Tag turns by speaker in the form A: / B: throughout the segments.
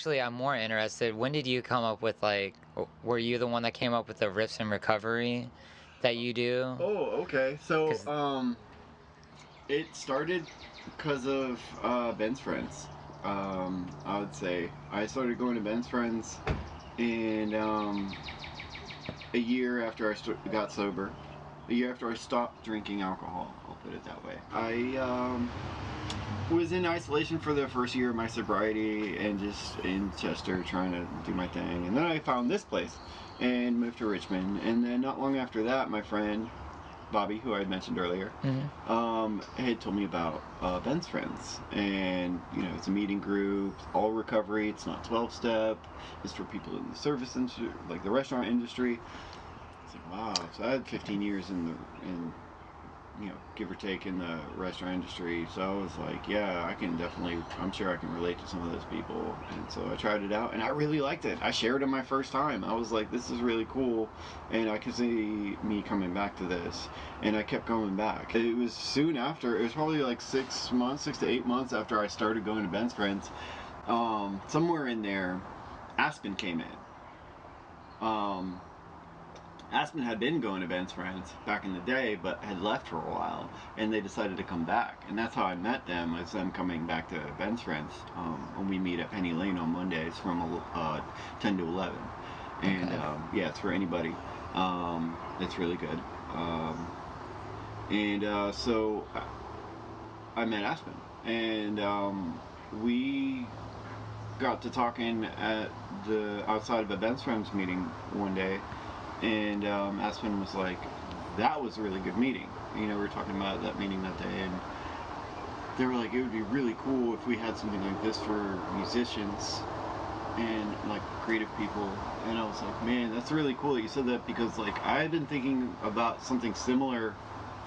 A: actually, I'm more interested. When did you come up with like? Were you the one that came up with the Riffs and Recovery that you do?
B: Oh, okay. So,
A: Because
B: it started because of Ben's friends. I would say I started going to Ben's friends, and a year after I got sober, a year after I stopped drinking alcohol, I'll put it that way. I was in isolation for the first year of my sobriety and just in Chester trying to do my thing. And then I found this place and moved to Richmond. And then not long after that, my friend Bobby, who I had mentioned earlier, had told me about Ben's friends. And, you know, it's a meeting group, all recovery, it's not 12-step, it's for people in the service industry, like the restaurant industry. It's like, wow. So I had 15 years in you know, give or take in the restaurant industry. So I was like, yeah, I'm sure I can relate to some of those people. And so I tried it out and I really liked it. I shared it my first time. I was like, this is really cool. And I could see me coming back to this. And I kept going back. It was soon after, it was probably like 6 to 8 months after I started going to Ben's friends. Somewhere in there, Aspen came in. Aspen had been going to Ben's friends back in the day, but had left for a while, and they decided to come back. And that's how I met them, as them coming back to Ben's friends. And we meet at Penny Lane on Mondays from 10 to 11. And
A: okay.
B: yeah, it's for anybody. It's really good. So I met Aspen, and we got to talking at the outside of a Ben's friends meeting one day. And Aspen was like, that was a really good meeting. You know, we were talking about that meeting that day, and they were like, it would be really cool if we had something like this for musicians and like creative people. And I was like, man, that's really cool that you said that, because like I've been thinking about something similar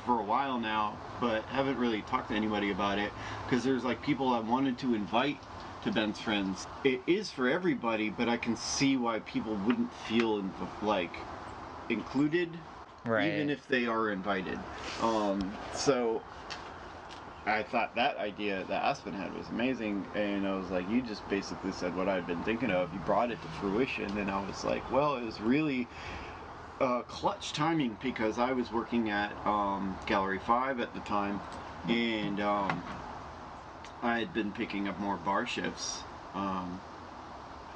B: for a while now, but haven't really talked to anybody about it, because there's like people I wanted to invite to Ben's friends. It is for everybody, but I can see why people wouldn't feel included,
A: Right.
B: even if they are invited. So I thought that idea that Aspen had was amazing, and I was like, you just basically said what I'd been thinking of. You brought it to fruition, and I was like, well, it was really clutch timing, because I was working at Gallery 5 at the time, and I had been picking up more bar shifts.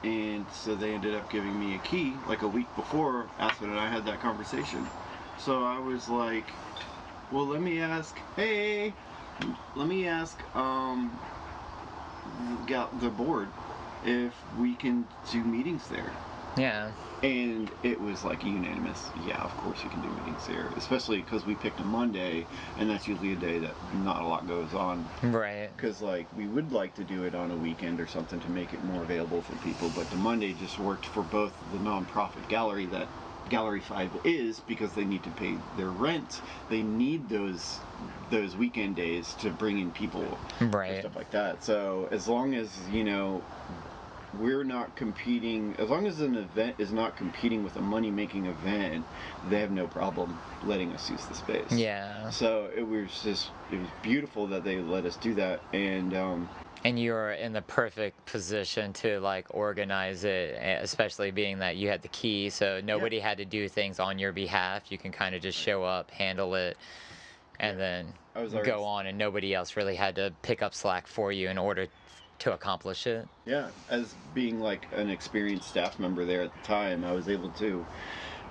B: And so they ended up giving me a key like a week before Aspen and I had that conversation. So I was like, well, let me ask the board if we can do meetings there.
A: Yeah.
B: And it was like unanimous, yeah, of course you can do meetings there, especially because we picked a Monday, and that's usually a day that not a lot goes on.
A: Right.
B: Because like we would like to do it on a weekend or something to make it more available for people, but the Monday just worked for both the nonprofit gallery that Gallery 5 is, because they need to pay their rent. They need those weekend days to bring in people
A: Right.
B: and stuff like that. So as long as, you know, we're not competing, as long as an event is not competing with a money-making event, they have no problem letting us use the space.
A: Yeah.
B: So it was beautiful that they let us do that, and
A: you were in the perfect position to like organize it, especially being that you had the key, so nobody had to do things on your behalf. You can kind of just show up, handle it, and then go on, and nobody else really had to pick up slack for you in order to accomplish it.
B: Yeah, as being like an experienced staff member there at the time, I was able to,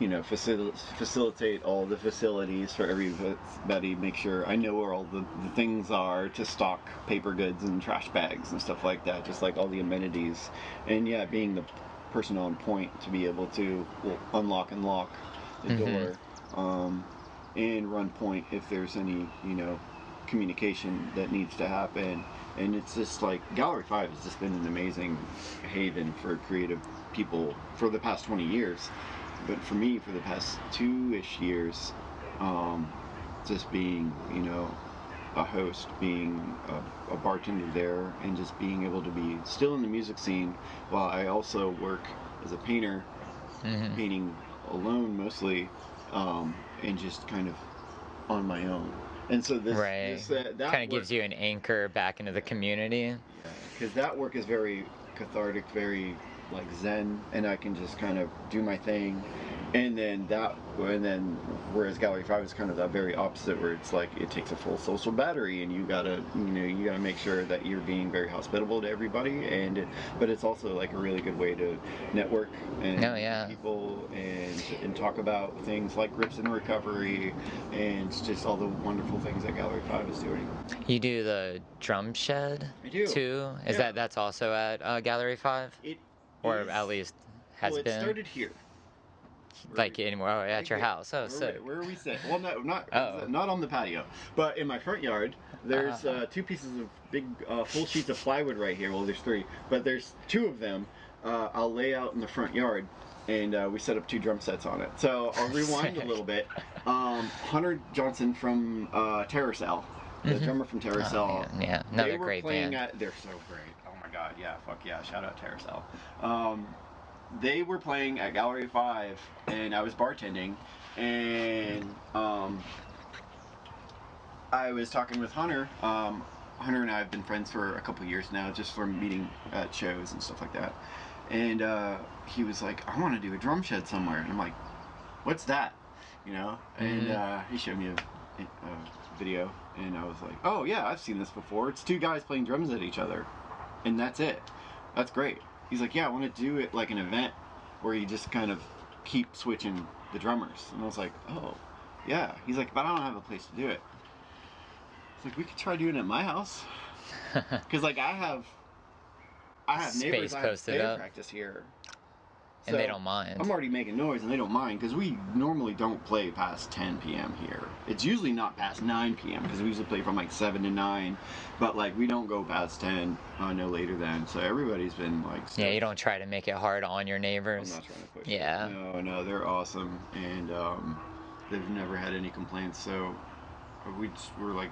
B: you know, facilitate all the facilities for everybody, make sure I know where all the things are to stock paper goods and trash bags and stuff like that, just like all the amenities. And yeah, being the person on point to be able to unlock and lock the door, and run point if there's any, you know, communication that needs to happen. And it's just like Gallery 5 has just been an amazing haven for creative people for the past 20 years. But for me, for the past 2-ish years, just being, you know, a host, being a bartender there, and just being able to be still in the music scene while I also work as a painter, painting alone mostly, and just kind of on my own. And so that
A: kind of gives you an anchor back into the community.
B: Yeah, because that work is very cathartic, very like zen, and I can just kind of do my thing. And then whereas Gallery 5 is kind of the very opposite, where it's like it takes a full social battery, and you gotta make sure that you're being very hospitable to everybody, but it's also like a really good way to network and
A: Oh, yeah.
B: meet people and talk about things like Riffs Recovery and just all the wonderful things that Gallery 5 is doing.
A: You do the drum shed
B: I do.
A: too? Is
B: Yeah.
A: that's also at Gallery 5?
B: It
A: Or
B: is,
A: at least has
B: well, it
A: been?
B: started here.
A: Like anywhere at
B: Right
A: your
B: here.
A: house? Oh, sick.
B: Where are we sitting? Well, no,
A: Oh.
B: not on the patio, but in my front yard. There's two pieces of big full sheets of plywood right here. Well, there's three, but there's two of them. I'll lay out in the front yard, and we set up 2 drum sets on it. So I'll rewind a little bit. Hunter Johnson from Terror Cell, the drummer from Terror Cell.
A: Oh, man. Yeah, another
B: they were
A: great
B: playing
A: band.
B: they're so great. Oh my god, yeah, fuck yeah, shout out Terror Cell. They were playing at Gallery 5, and I was bartending, and I was talking with Hunter. Hunter and I have been friends for a couple years now, just from meeting at shows and stuff like that. And he was like, "I want to do a drum shed somewhere," and I'm like, "What's that?" You know? And he showed me a video, and I was like, "Oh yeah, I've seen this before. It's 2 guys playing drums at each other, and that's it. That's great." He's like, "Yeah, I want to do it like an event where you just kind of keep switching the drummers." And I was like, "Oh, yeah." He's like, "But I don't have a place to do it." It's like, "We could try doing it at my house." Because like I have neighbors.
A: Space
B: I have
A: posted
B: band
A: up.
B: practice here.
A: And they don't mind.
B: I'm already making noise, and they don't mind, because we normally don't play past 10 p.m. here. It's usually not past 9 p.m. because we usually play from like 7 to 9, but like we don't go past 10, no later than. So everybody's been like.
A: Yeah, you don't try to make it hard on your neighbors.
B: I'm not trying to push.
A: Yeah.
B: It. No, they're awesome, and they've never had any complaints. So we're like,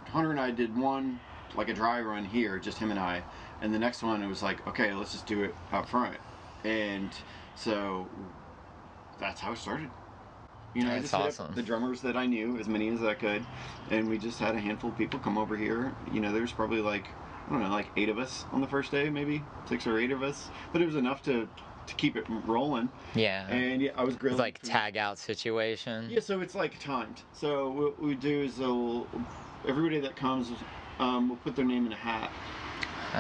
B: Hunter and I did one like a dry run here, just him and I, and the next one it was like, okay, let's just do it up front. And so that's how it started. You know, I just hit up the drummers that I knew, as many as I could, and we just had a handful of people come over here. You know, there's probably like, I don't know, like 8 of us on the first day, maybe 6 or 8 of us, but it was enough to keep it rolling.
A: Yeah.
B: And yeah, I was grilling.
A: It's like tag out situation.
B: Yeah, so it's like timed. So what we do is everybody that comes, we'll put their name in a hat.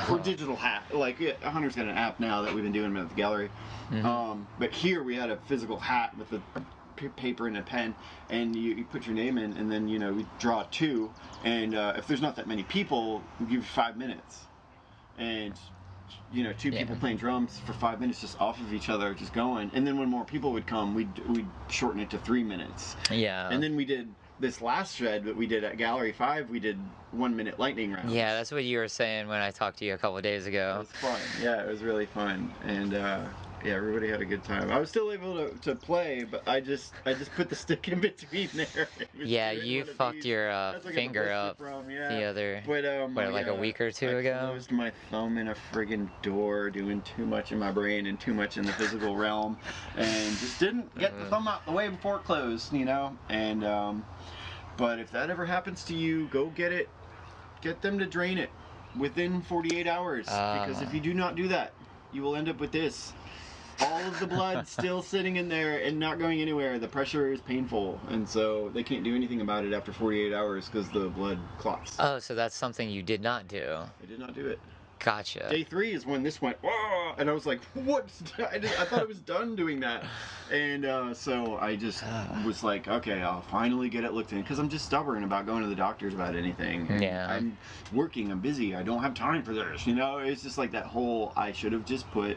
B: Or digital hat. Like, Hunter's got an app now that we've been doing at the gallery. But here we had a physical hat with a paper and a pen, and you put your name in, and then, you know, we draw 2, and if there's not that many people, we give you 5 minutes. And, you know, 2 people playing drums for 5 minutes just off of each other, just going. And then when more people would come, we'd shorten it to 3 minutes.
A: Yeah.
B: And then we did this last shred that we did at Gallery 5, we did 1-minute lightning rounds.
A: Yeah, that's what you were saying when I talked to you a couple of days ago.
B: It was fun. Yeah, it was really fun, and yeah, everybody had a good time. I was still able to play, but I just put the stick in between there.
A: Yeah, you fucked your finger up the other, like a week or 2 ago?
B: I closed my thumb in a friggin' door, doing too much in my brain and too much in the physical realm, and just didn't get the thumb out the way before it closed, you know? And but if that ever happens to you, go get it. Get them to drain it within 48 hours. Because if you do not do that, you will end up with this. All of the blood still sitting in there and not going anywhere. The pressure is painful. And so they can't do anything about it after 48 hours because the blood clots.
A: Oh, so that's something you did not do.
B: I did not do it.
A: Gotcha.
B: Day 3 is when this went, whoa, and I was like, what? I thought it was done doing that. And so I just was like, okay, I'll finally get it looked in, because I'm just stubborn about going to the doctors about anything.
A: Yeah.
B: I'm working, I'm busy, I don't have time for this, you know? It's just like that whole, I should have just put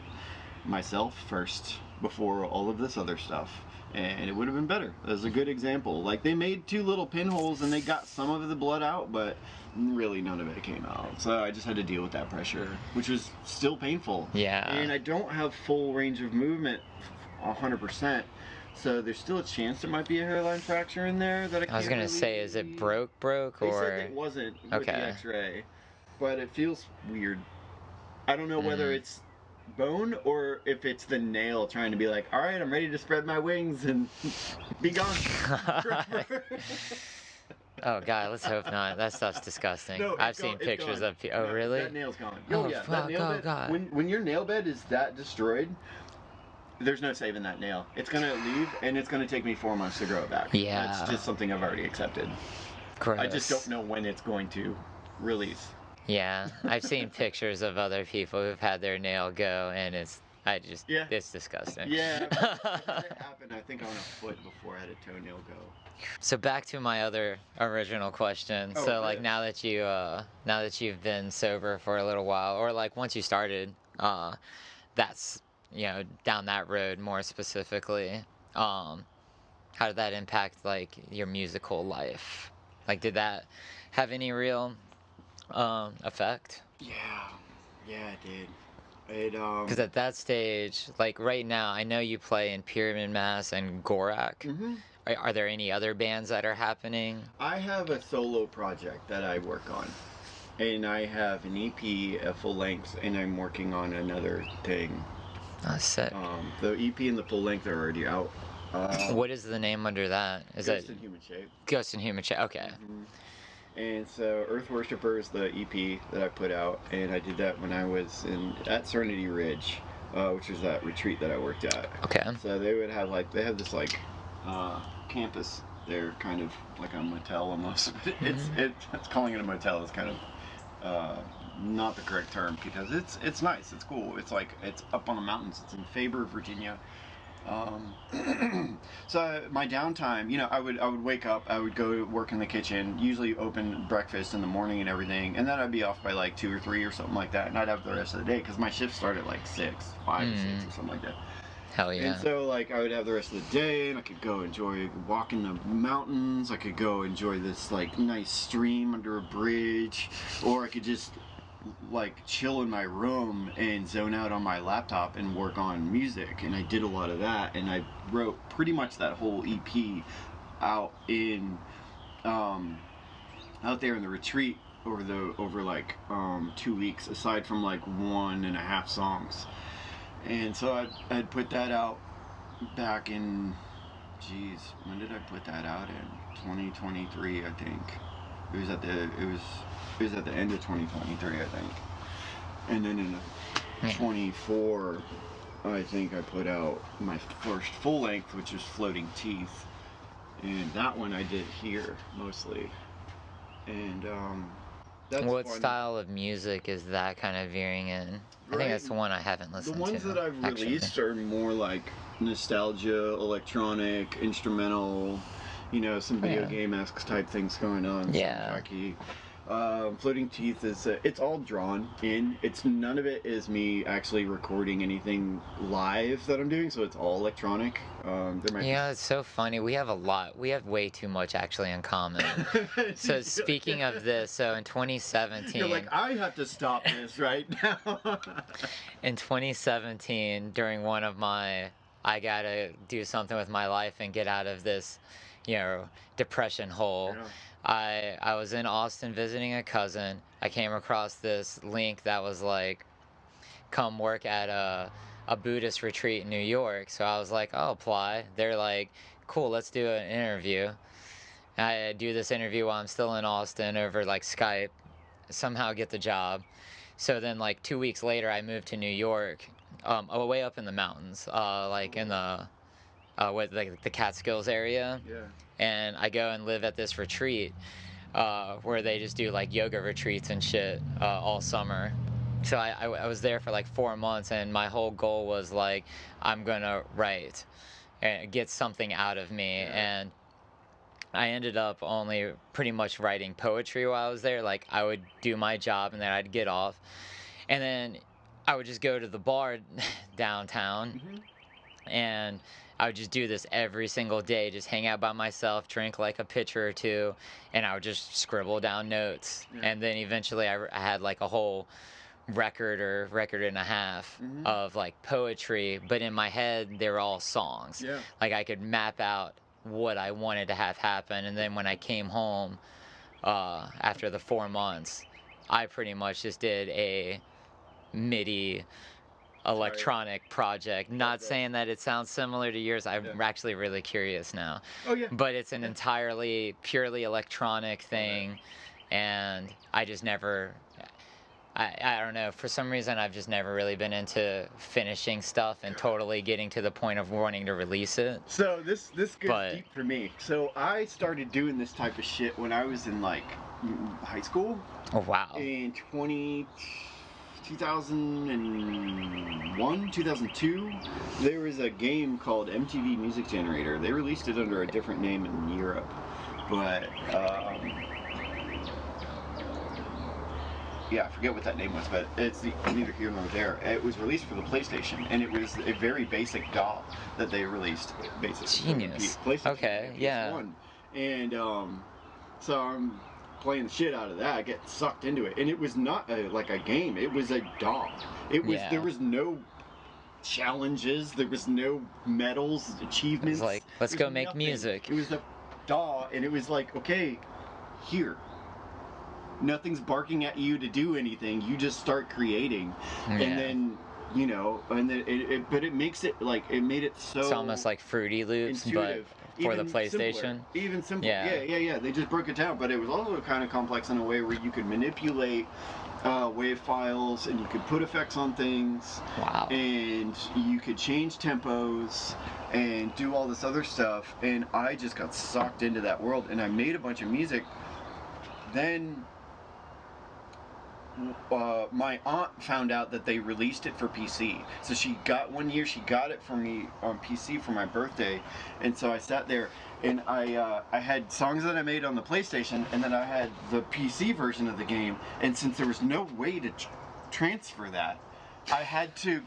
B: myself first before all of this other stuff. And it would have been better. That's a good example. Like, they made 2 little pinholes and they got some of the blood out, but really none of it came out. So I just had to deal with that pressure, which was still painful.
A: Yeah.
B: And I don't have full range of movement 100%. So there's still a chance there might be a hairline fracture in there that I can't
A: I was going to
B: really...
A: say, is it broke,
B: They
A: or...
B: said it wasn't with the x-ray. But it feels weird. I don't know whether it's bone or if it's the nail trying to be like, all right, I'm ready to spread my wings and be gone forever.
A: Oh God, let's hope not. That stuff's disgusting.
B: No,
A: I've seen
B: it's
A: pictures
B: gone.
A: of people. Oh
B: No,
A: really?
B: that nail's gone. Oh
A: Oh
B: yeah, that
A: fuck!
B: nail
A: Oh
B: bed.
A: God.
B: When your nail bed is that destroyed, there's no saving that nail. It's gonna leave, and it's gonna take me 4 months to grow it back. That's
A: Yeah.
B: just something I've already accepted.
A: Gross.
B: I just don't know when it's going to release.
A: Yeah, I've seen pictures of other people who've had their nail go, and
B: Yeah.
A: it's disgusting.
B: Yeah, I've had it happen. I think on a foot before I had a toenail go.
A: So back to my other original question.
B: Oh,
A: So like
B: good.
A: now that you've been sober for a little while, or like once you started, that's down that road more specifically. Um, how did that impact like your musical life? Like, did that have any real effect?
B: Yeah, yeah, it did. It
A: Because at that stage, like right now, I know you play in Pyramid Mass and Gorak.
B: hmm
A: Are there any other bands that are happening?
B: I have a solo project that I work on, and I have an EP, a full length, and I'm working on another thing.
A: Oh, sick.
B: The EP and the full length are already out.
A: What is the name under that? Is
B: Ghost
A: that
B: in Human Shape.
A: Ghost in Human Shape? Okay.
B: Mhm. And so Earth Worshipper is the EP that I put out, and I did that when I was at Serenity Ridge, which was that retreat that I worked at.
A: Okay.
B: So they would have they have this campus there, kind of like a motel almost. But it's calling it a motel is kind of not the correct term because it's nice, it's cool. It's up on the mountains. It's in Faber, Virginia. So my downtime, I would wake up, I would go work in the kitchen, usually open breakfast in the morning and everything, and then I'd be off by like 2 or 3 or something like that, and I'd have the rest of the day because my shift started at like 6, 5 or 6 or something like that.
A: Hell yeah.
B: And so like I would have the rest of the day, and I could go enjoy walking the mountains. I could go enjoy this like nice stream under a bridge, or I could just like chill in my room and zone out on my laptop and work on music. And I did a lot of that, and I wrote pretty much that whole EP out in out there in the retreat over like 2 weeks, aside from like 1.5 songs. And so I'd put that out back in, geez, when did I put that out in? 2023, I think. It was at the end of 2023, I think. And then in 24, I think I put out my first full length, which was Floating Teeth, and that one I did here mostly. And that's
A: What
B: fun.
A: style of music is that kind of veering in? I think that's the one I haven't listened
B: The
A: to.
B: ones that I've
A: actually.
B: released are more like nostalgia, electronic, instrumental, some video game-esque type things going on.
A: Yeah.
B: Soundtracky. Floating Teeth is it's all drawn in. It's none of it is me actually recording anything live that I'm doing, so it's all electronic. There might
A: It's so funny. We have way too much actually in common. So speaking of this, so in 2017,
B: you're like, I have to stop this right now.
A: in 2017, during one of my, I gotta do something with my life and get out of this, depression hole.
B: Yeah.
A: I was in Austin visiting a cousin. I came across this link that was like, come work at a Buddhist retreat in New York. So I was like, I'll apply. They're like, cool, let's do an interview. I do this interview while I'm still in Austin over like Skype. Somehow get the job. So then like 2 weeks later, I moved to New York, way up in the mountains, like in the with like the Catskills area.
B: Yeah.
A: And I go and live at this retreat where they just do like yoga retreats and shit all summer. So I was there for like 4 months, and my whole goal was like, I'm gonna write and get something out of me.
B: Yeah.
A: And I ended up only pretty much writing poetry while I was there. Like I would do my job and then I'd get off, and then I would just go to the bar downtown, and I would just do this every single day, just hang out by myself, drink like a pitcher or two, and I would just scribble down notes.
B: Yeah.
A: And then eventually I had like a whole record or record and a half of like poetry, but in my head they were all songs.
B: Yeah.
A: Like I could map out what I wanted to have happen, and then when I came home after the 4 months, I pretty much just did a MIDI electronic project. Not
B: Okay.
A: saying that it sounds similar to yours. I'm
B: Yeah.
A: actually really curious now.
B: Oh yeah.
A: But it's an
B: Yeah.
A: entirely purely electronic
B: Love it.
A: thing, and I just never. I don't know. For some reason, I've just never really been into finishing stuff and totally getting to the point of wanting to release it.
B: So this goes
A: But
B: deep for me. So I started doing this type of shit when I was in like high school
A: oh wow,
B: in 2001, 2002. There was a game called MTV Music Generator. They released it under a different name in Europe, but yeah, I forget what that name was, but it's neither here nor there. It was released for the PlayStation, and it was a very basic DAW that they released. Basically,
A: genius.
B: PlayStation,
A: Okay,
B: yeah,
A: yeah.
B: and so I'm playing the shit out of that. I get sucked into it, and it was not like a game. It was a DAW. It was There was no challenges. There was no medals, achievements.
A: It's like, let's go make
B: nothing.
A: music.
B: It was a DAW, and it was like, okay, here. Nothing's barking at you to do anything. You just start creating,
A: Yeah.
B: and then and then but it makes it like it made it so.
A: It's almost like Fruity Loops,
B: intuitive.
A: but for the PlayStation.
B: Simpler. Even simpler.
A: Yeah.
B: Yeah. They just broke it down, but it was also kind of complex in a way where you could manipulate wave files, and you could put effects on things.
A: Wow.
B: And you could change tempos and do all this other stuff. And I just got sucked into that world, and I made a bunch of music. Then my aunt found out that they released it for PC. So she got it for me on PC for my birthday, and so I sat there and I had songs that I made on the PlayStation, and then I had the PC version of the game. And since there was no way to transfer that, I had to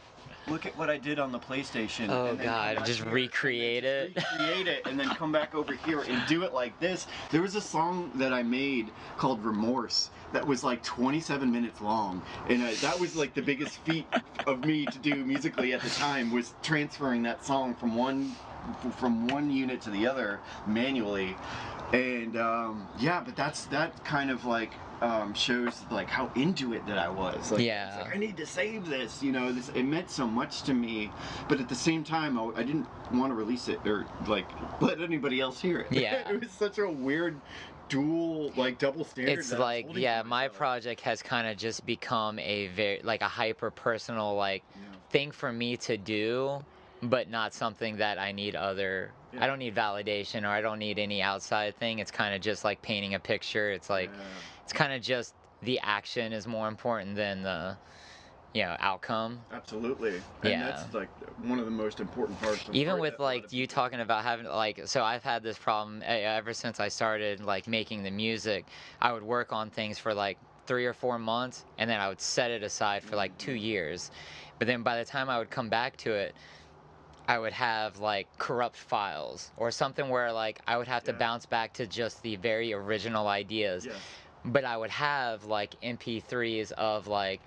B: look at what I did on the PlayStation.
A: Oh
B: and then
A: God, just recreate it.
B: Recreate it, and then come back over here and do it like this. There was a song that I made called Remorse that was like 27 minutes long, and that was like the biggest feat of me to do musically at the time, was transferring that song from one unit to the other manually. And yeah, but that kind of like shows like how into it that I was. Like,
A: yeah.
B: It's like, I need to save this. It meant so much to me, but at the same time, I didn't want to release it or like let anybody else hear it.
A: Yeah.
B: It was such a weird double standard.
A: It's like, yeah, my project has kind of just become a very like a hyper personal thing for me to do, but not something that I need I don't need validation, or I don't need any outside thing. It's kind of just like painting a picture. It's like it's kind of just the action is more important than the outcome.
B: Absolutely. And
A: yeah,
B: that's like one of the most important parts of
A: even with like you talking about having so I've had this problem ever since I started like making the music. I would work on things for like 3 or 4 months, and then I would set it aside for like 2 years, but then by the time I would come back to it, I would have like corrupt files or something where like I would have to bounce back to just the very original ideas.
B: Yes.
A: But I would have like MP3s of like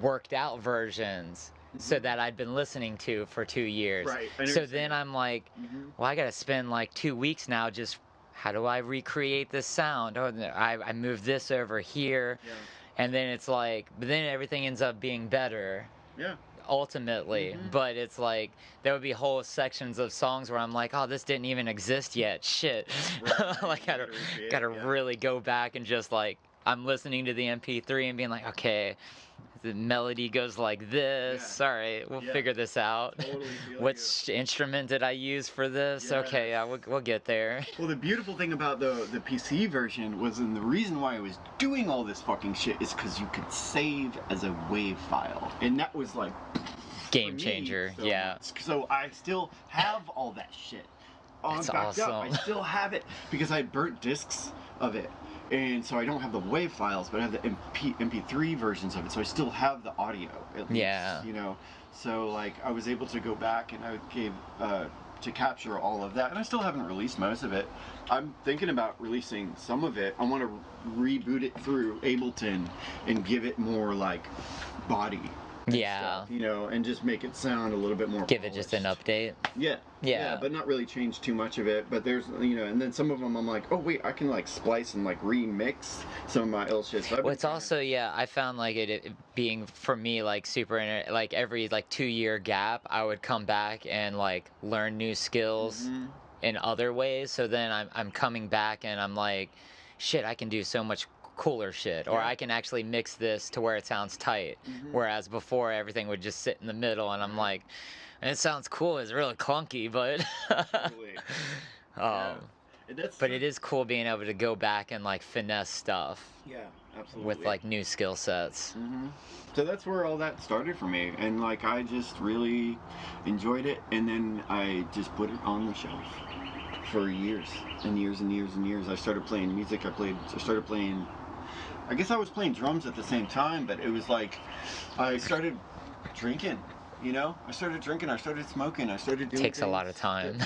A: worked out versions so that I'd been listening to for 2 years.
B: Right.
A: So then I'm like, well, I got to spend like 2 weeks now just how do I recreate this sound? Oh, I moved this over here.
B: Yeah.
A: And then it's like, but then everything ends up being better.
B: Yeah.
A: Ultimately, but it's like there would be whole sections of songs where I'm like, oh, this didn't even exist yet. Shit.
B: Right.
A: Like gotta really go back and just like I'm listening to the MP3 and being like, okay, the melody goes like this. All right, we'll figure this out.
B: Totally
A: Which instrument did I use for this? Okay, yeah, we'll get there.
B: Well, the beautiful thing about the PC version was, and the reason why I was doing all this fucking shit is because you could save as a WAV file, and that was like
A: game changer.
B: So
A: yeah.
B: much. So I still have all that shit.
A: That's
B: backed
A: awesome.
B: up. I still have it because I burnt discs of it. And so I don't have the WAV files, but I have the MP3 versions of it. So I still have the audio, at least,
A: Yeah.
B: So like I was able to go back and I gave to capture all of that. And I still haven't released most of it. I'm thinking about releasing some of it. I want to reboot it through Ableton and give it more like body. and
A: Yeah.
B: stuff, you know, and just make it sound a little bit more
A: Give it just an
B: polished.
A: update.
B: Yeah.
A: Yeah.
B: But not really change too much of it. But there's, you know, and then some of them I'm like, oh wait, I can like splice and like remix some of my old shit. So I've
A: Well,
B: been
A: it's
B: trying
A: also, yeah, I found like it being for me like like every like 2 year gap, I would come back and like learn new skills
B: hmm
A: in other ways. So then I'm coming back and I'm like, shit, I can do so much cooler shit, or
B: Yeah.
A: I can actually mix this to where it sounds tight.
B: hmm
A: Whereas before everything would just sit in the middle, and I'm
B: Right.
A: like, it sounds cool. It's really clunky, but
B: Totally. Yeah.
A: um,
B: And that's
A: but it is cool being able to go back and like finesse stuff
B: yeah,
A: with
B: absolutely.
A: like new skill sets.
B: So that's where all that started for me, and like I just really enjoyed it, and then I just put it on the shelf for years and years and years and years. I started playing music. I started playing. I guess I was playing drums at the same time, but it was like I started drinking. You know, I started drinking. I started smoking. I started doing
A: Takes a lot
B: things
A: of time.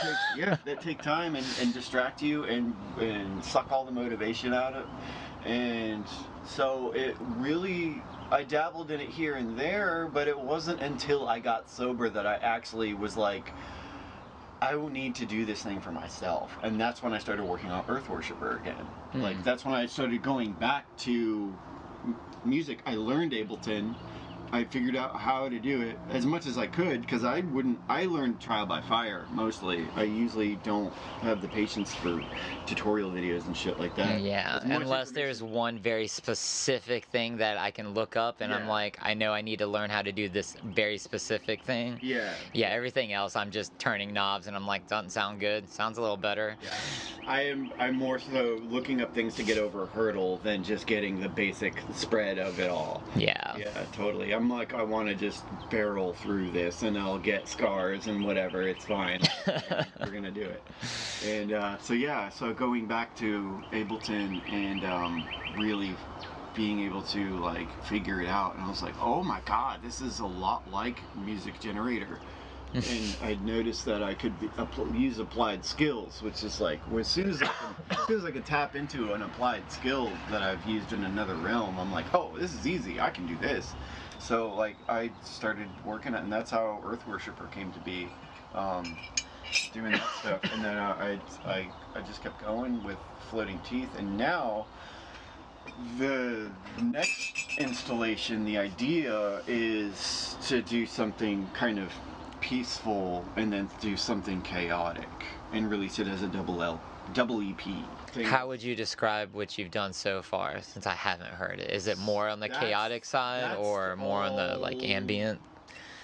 B: that take time and distract you and suck all the motivation out of. And so it really, I dabbled in it here and there, but it wasn't until I got sober that I actually was like, I will need to do this thing for myself. And that's when I started working on Earth Worshipper again. Like, that's when I started going back to music. I learned Ableton. I figured out how to do it as much as I could, because I learned trial by fire mostly. I usually don't have the patience for tutorial videos and shit like that.
A: Yeah,
B: As much
A: unless there's
B: information.
A: one very specific thing that I can look up and I'm
B: Yeah.
A: like, I know I need to learn how to do this very specific thing.
B: Yeah.
A: Yeah, everything else I'm just turning knobs and I'm like, doesn't sound good. Sounds a little better.
B: Yeah. I'm more so looking up things to get over a hurdle than just getting the basic spread of it all.
A: Yeah.
B: Yeah, totally. I'm like, I want to just barrel through this, and I'll get scars and whatever. It's fine. We're gonna do it. And so going back to Ableton and really being able to like figure it out, and I was like, oh my god, this is a lot like Music Generator. And I noticed that I could use applied skills, which is like, as soon as I can tap into an applied skill that I've used in another realm, I'm like, oh, this is easy. I can do this. So like I started working it, and that's how Earth Worshipper came to be, doing that stuff. And then I just kept going with Floating Teeth, and now the next installation, the idea is to do something kind of peaceful and then do something chaotic and release it as a double EP thing.
A: How would you describe what you've done so far, since I haven't heard it? Is it more on the
B: That's-
A: chaotic side
B: that's
A: or more on the like
B: all-
A: ambient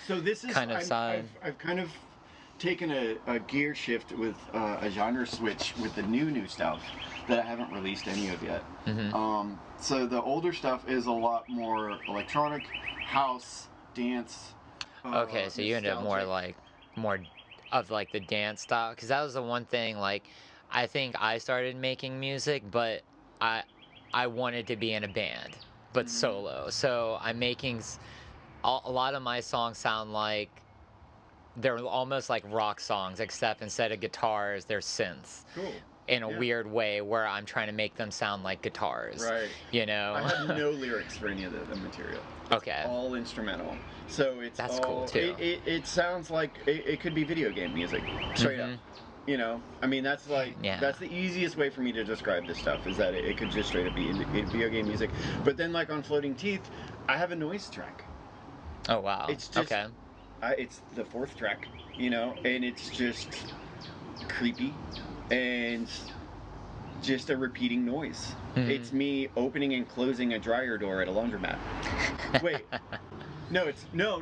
B: So this is
A: kind of side?
B: I've kind of taken a gear shift with a genre switch with the new stuff that I haven't released any of yet. So the older stuff is a lot more electronic, house, dance.
A: Okay, so you end up more like more of like the dance style, because that was the one thing like I think I started making music, but I I wanted to be in a band, but solo. So I'm making a lot of my songs sound like they're almost like rock songs, except instead of guitars, they're synths.
B: Cool.
A: In a
B: Yeah.
A: weird way where I'm trying to make them sound like guitars.
B: Right.
A: You know?
B: I have no lyrics for any of the material.
A: Okay.
B: All instrumental. So it's
A: That's
B: all,
A: cool, too.
B: It sounds like it could be video game music, straight up. You know, I mean that's like
A: Yeah.
B: that's the easiest way for me to describe this stuff, is that it could just straight up be video game music. But then like on Floating Teeth, I have a noise track.
A: Oh wow.
B: It's just
A: okay.
B: It's the fourth track, you know, and it's just creepy and just a repeating noise. It's me opening and closing a dryer door at a laundromat. Wait, no, it's no.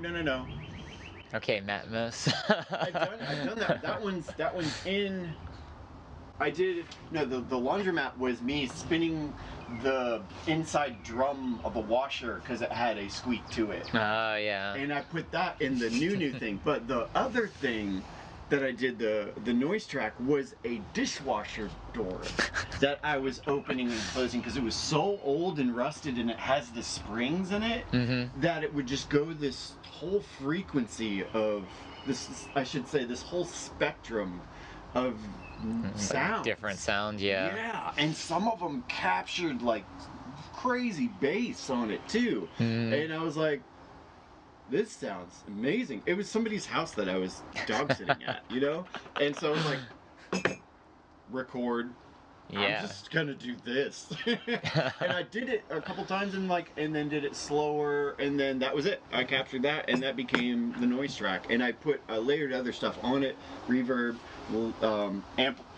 A: Okay, Matmos.
B: I've done that. That one's in. I did no. The laundromat was me spinning the inside drum of a washer because it had a squeak to it.
A: Oh yeah.
B: And I put that in the new thing. But the other thing that I did, the noise track, was a dishwasher door that I was opening and closing because it was so old and rusted, and it has the springs in it that it would just go this whole frequency of this. I should say this whole spectrum of sounds.
A: Like different sounds, yeah.
B: Yeah, and some of them captured like crazy bass on it too. And I was like, this sounds amazing. It was somebody's house that I was dog sitting at, you know? And so I was like, record. I'm
A: Yeah.
B: just gonna do this. And I did it a couple times and then did it slower, and then that was it. I captured that, and that became the noise track. And I layered other stuff on it, reverb,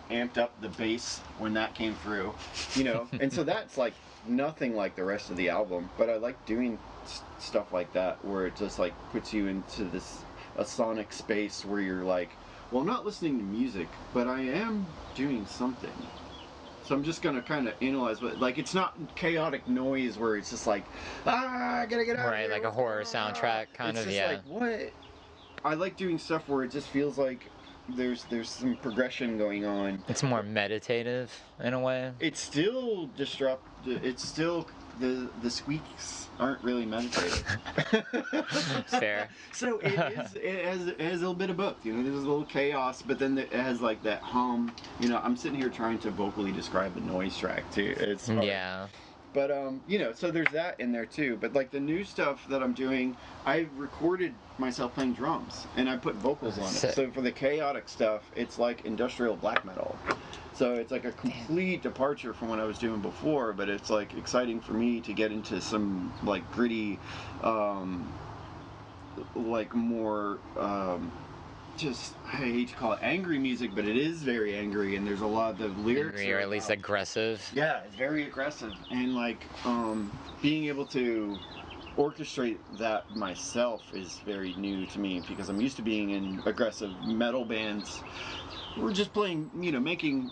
B: amped up the bass when that came through, you know. And so that's like nothing like the rest of the album, but I like doing stuff like that where it just like puts you into a sonic space where you're like, well, I'm not listening to music, but I am doing something. So I'm just gonna kind of analyze what, like, it's not chaotic noise where it's just like, I gotta get out of
A: Right,
B: here.
A: like a
B: What's
A: horror
B: going on?
A: soundtrack kind
B: It's
A: of,
B: just
A: yeah.
B: like, what? I like doing stuff where it just feels like there's some progression going on.
A: It's more meditative in a way.
B: It's still It's still the squeaks aren't really meditative.
A: Fair.
B: So it has a little bit of both. You know, there's a little chaos, but then it has like that hum. You know, I'm sitting here trying to vocally describe the noise track too. It's hard.
A: Yeah.
B: But you know, so there's that in there too. But like the new stuff that I'm doing, I recorded myself playing drums and I put vocals on it. So for the chaotic stuff, it's like industrial black metal. So it's like a complete departure from what I was doing before, but it's like exciting for me to get into some like gritty, like more just, I hate to call it angry music, but it is very angry, and there's a lot of the lyrics
A: Angry, or at least aggressive.
B: Yeah, it's very aggressive, and like being able to orchestrate that myself is very new to me because I'm used to being in aggressive metal bands. We're just playing, you know, making,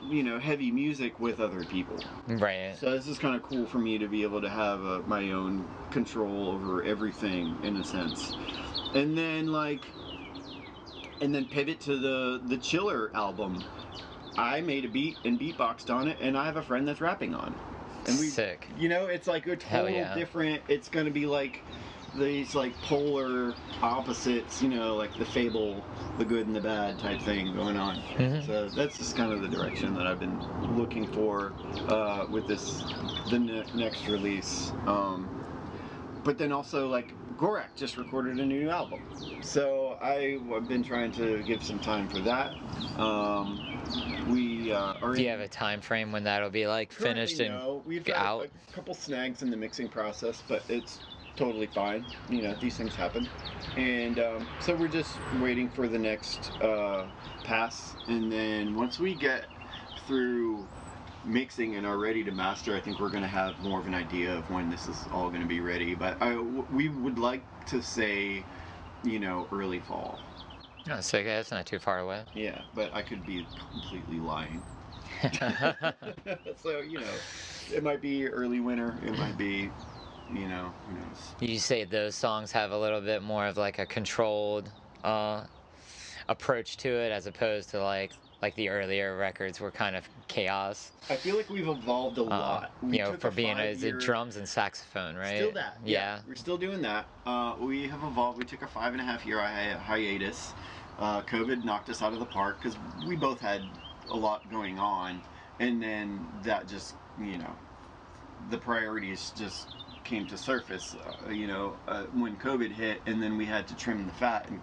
B: you know, heavy music with other people.
A: Right.
B: So this is kind of cool for me to be able to have my own control over everything in a sense, and then pivot to the Chiller album. I made a beat and beatboxed on it, and I have a friend that's rapping on it. And
A: Sick.
B: You know, it's like a total different. It's gonna be like these like polar opposites. You know, like the Fable, the good and the bad type thing going on.
A: Mm-hmm.
B: So that's just kind of the direction that I've been looking for with the next release. But then also like Gorak just recorded a new album, so I've been trying to give some time for that. We are.
A: Do you have a time frame when that'll be like finished and
B: we've had
A: out?
B: a couple snags in the mixing process, but it's totally fine. You know, these things happen, and so we're just waiting for the next pass, and then once we get through mixing and are ready to master, I think we're going to have more of an idea of when this is all going to be ready. But we would like to say, you know, early fall.
A: Oh, so that's not too far away.
B: Yeah, but I could be completely lying. So, you know, it might be early winter. It might be, you know, who knows.
A: You say those songs have a little bit more of like a controlled approach to it, as opposed to like the earlier records were kind of chaos.
B: I feel like we've evolved a lot.
A: You know, for being is it drums and saxophone, right?
B: Still that. Yeah. We're still doing that. We have evolved. We took a 5.5-year hiatus. COVID knocked us out of the park because we both had a lot going on, and then that just, you know, the priorities just came to surface, you know, when COVID hit, and then we had to trim the fat, and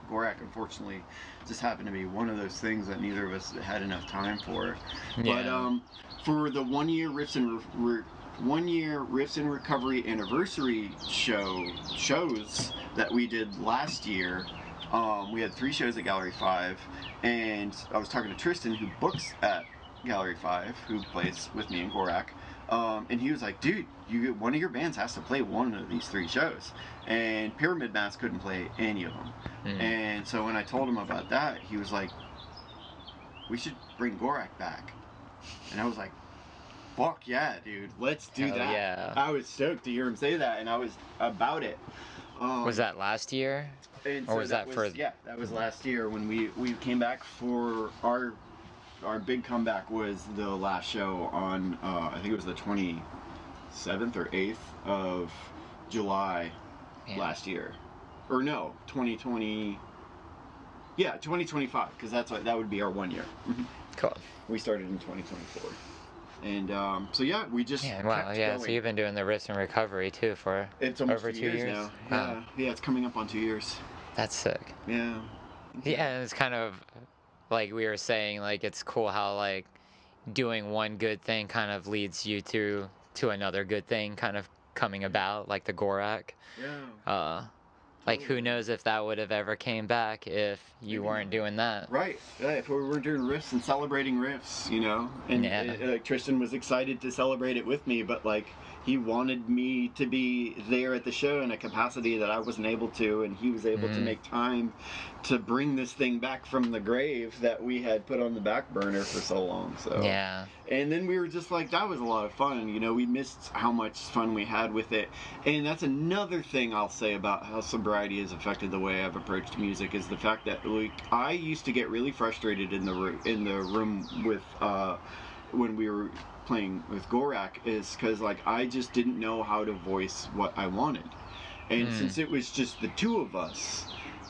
B: Gorak unfortunately just happened to be one of those things that neither of us had enough time for. Yeah. But for the 1 year Riffs and Recovery anniversary shows that we did last year, we had 3 shows at Gallery 5, and I was talking to Tristan, who books at Gallery 5, who plays with me in Gorak, and he was like, dude, one of your bands has to play one of these 3 shows. And Pyramid Mass couldn't play any of them. And so when I told him about that, he was like, we should bring Gorak back. And I was like, fuck yeah, dude, let's do that.
A: Yeah.
B: I was stoked to hear him say that, and I was about it.
A: Was that last year? Or was that for...
B: Yeah, that was last year when we came back for our big comeback. Was the last show on, I think it was the 27th or 8th of July last year. Or no, 2020... Yeah, 2025, because that would be our 1 year.
A: Cool.
B: We started in 2024. And so yeah, we just
A: Yeah, wow,
B: kept
A: yeah. So
B: going.
A: you've been doing the Riffs Recovery too for
B: It's almost
A: over
B: 2
A: 2
B: years
A: years?
B: now.
A: Wow,
B: Yeah, it's coming up on 2 years.
A: that's sick.
B: Yeah.
A: Yeah, and it's kind of like we were saying, like it's cool how like doing one good thing kind of leads you to another good thing kind of coming about, like the Gorak.
B: Yeah.
A: Uh, like who
B: Totally.
A: knows if that would have ever came back if you
B: Maybe
A: weren't
B: not.
A: doing that.
B: Right. Yeah, if we were doing riffs and celebrating riffs, and
A: Yeah.
B: Tristan was excited to celebrate it with me, but like he wanted me to be there at the show in a capacity that I wasn't able to, and he was able to
A: Mm,
B: make time to bring this thing back from the grave that we had put on the back burner for so long. So.
A: yeah.
B: And then we were just like, that was a lot of fun. We missed how much fun we had with it. And that's another thing I'll say about how sobriety has affected the way I've approached music is the fact that like I used to get really frustrated in the room with when we were playing with Gorak is because like I just didn't know how to voice what I wanted. And
A: Mm,
B: since it was just the two of us,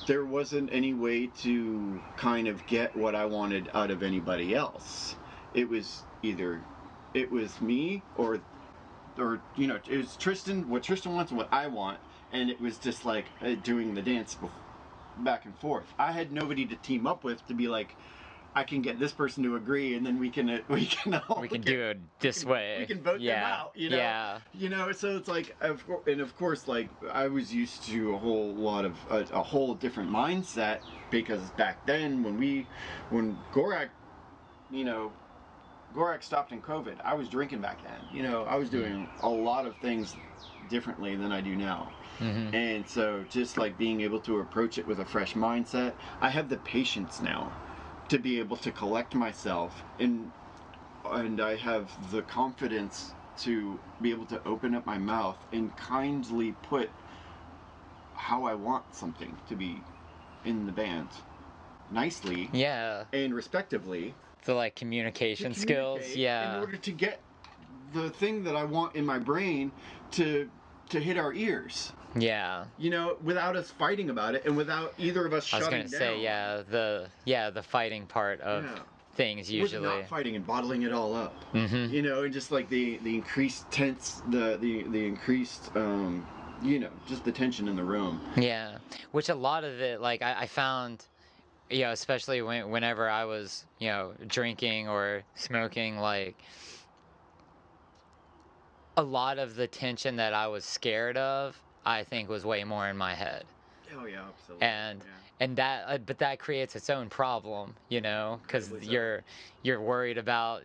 B: there wasn't any way to kind of get what I wanted out of anybody else. It was either it was me or it was Tristan, what Tristan wants and what I want, and it was just like doing the dance back and forth. I had nobody to team up with to be like, I can get this person to agree, and then
A: we can do it this way.
B: we can vote them
A: Yeah.
B: out.
A: Yeah.
B: So it's like, of course, like I was used to a whole lot of a whole different mindset because back then when Gorak, you know, Gorak stopped in COVID. I was drinking back then. I was doing a lot of things differently than I do now.
A: Mm-hmm.
B: And so just like being able to approach it with a fresh mindset, I have the patience now to be able to collect myself and I have the confidence to be able to open up my mouth and kindly put how I want something to be in the band nicely
A: Yeah.
B: and respectively
A: The like
B: to
A: communication skills.
B: communicate in
A: Yeah.
B: order to get the thing that I want in my brain to hit our ears.
A: Yeah.
B: Without us fighting about it and without either of us
A: I was
B: shutting
A: gonna
B: down.
A: say, the fighting part of
B: Yeah.
A: things
B: With
A: usually.
B: not fighting and bottling it all up.
A: Mm-hmm.
B: And just like the increased tense, the increased, just the tension in the room.
A: Yeah. Which a lot of it, like I found, especially whenever I was, drinking or smoking, like a lot of the tension that I was scared of, I think was way more in my head.
B: Oh yeah, absolutely.
A: and
B: Yeah.
A: and that but that creates its own problem, because
B: Incredibly so.
A: you're worried about,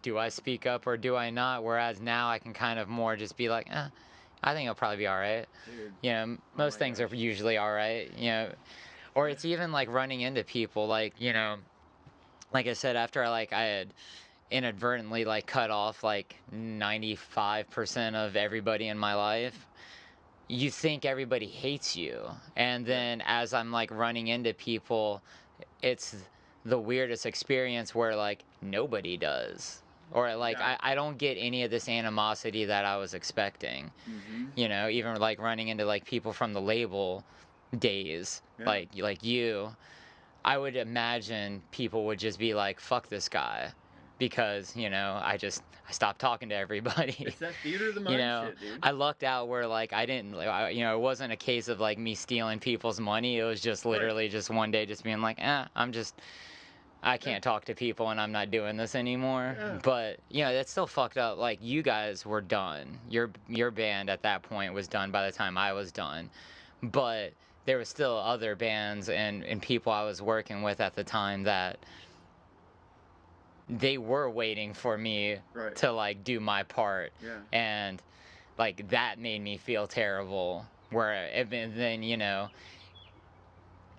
A: do I speak up or do I not, whereas now I can kind of more just be like, I think I'll probably be all right.
B: Dude.
A: Most
B: my
A: things are
B: gosh.
A: usually all right. Or it's even like running into people like, like I said, after I had inadvertently like cut off like 95% of everybody in my life, you think everybody hates you. And then as I'm like running into people, it's the weirdest experience where like nobody does. Or like
B: Yeah.
A: I don't get any of this animosity that I was expecting.
B: Mm-hmm.
A: Even like running into like people from the label days,
B: Yeah.
A: like you, I would imagine people would just be like, fuck this guy. Because, I stopped talking to everybody.
B: It's that theater of the mind shit, dude.
A: I lucked out where like I didn't, it wasn't a case of like me stealing people's money. It was just literally just one day just being like, I can't talk to people and I'm not doing this anymore.
B: Yeah.
A: But that's still fucked up. Like you guys were done. Your band at that point was done by the time I was done. But there was still other bands and people I was working with at the time that they were waiting for me
B: Right.
A: to like do my part.
B: Yeah.
A: And like that made me feel terrible, and then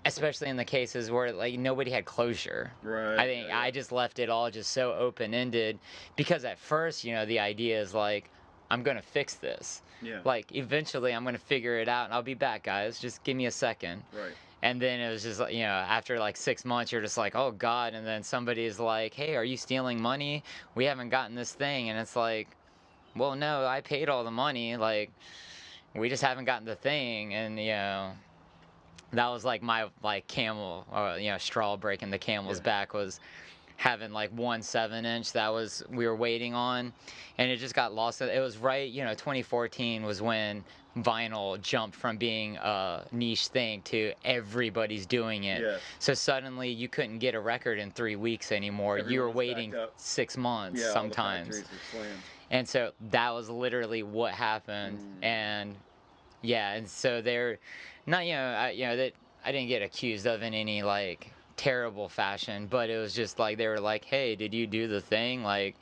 A: especially in the cases where like nobody had closure.
B: Right.
A: I think I just left it all just so open-ended because at first, the idea is like, I'm gonna fix this.
B: Yeah.
A: Like eventually I'm gonna figure it out and I'll be back, guys. Just give me a second.
B: Right.
A: And then it was just like, after like 6 months, you're just like, oh God. And then somebody's like, hey, are you stealing money? We haven't gotten this thing. And it's like, well, no, I paid all the money. Like, we just haven't gotten the thing. And, that was like my like camel, or, straw breaking the camel's back was having like one 7-inch that was we were waiting on, and it just got lost. It was right, 2014 was when vinyl jumped from being a niche thing to everybody's doing it.
B: Yes.
A: So suddenly you couldn't get a record in 3 weeks anymore. You were
B: Everyone's
A: waiting
B: backed up.
A: 6 months
B: Yeah, all the
A: sometimes.
B: factories are slammed.
A: And so that was literally what happened. And yeah, and so they're not, that I didn't get accused of in any like terrible fashion, but it was just like they were like, "Hey, did you do the thing? Like,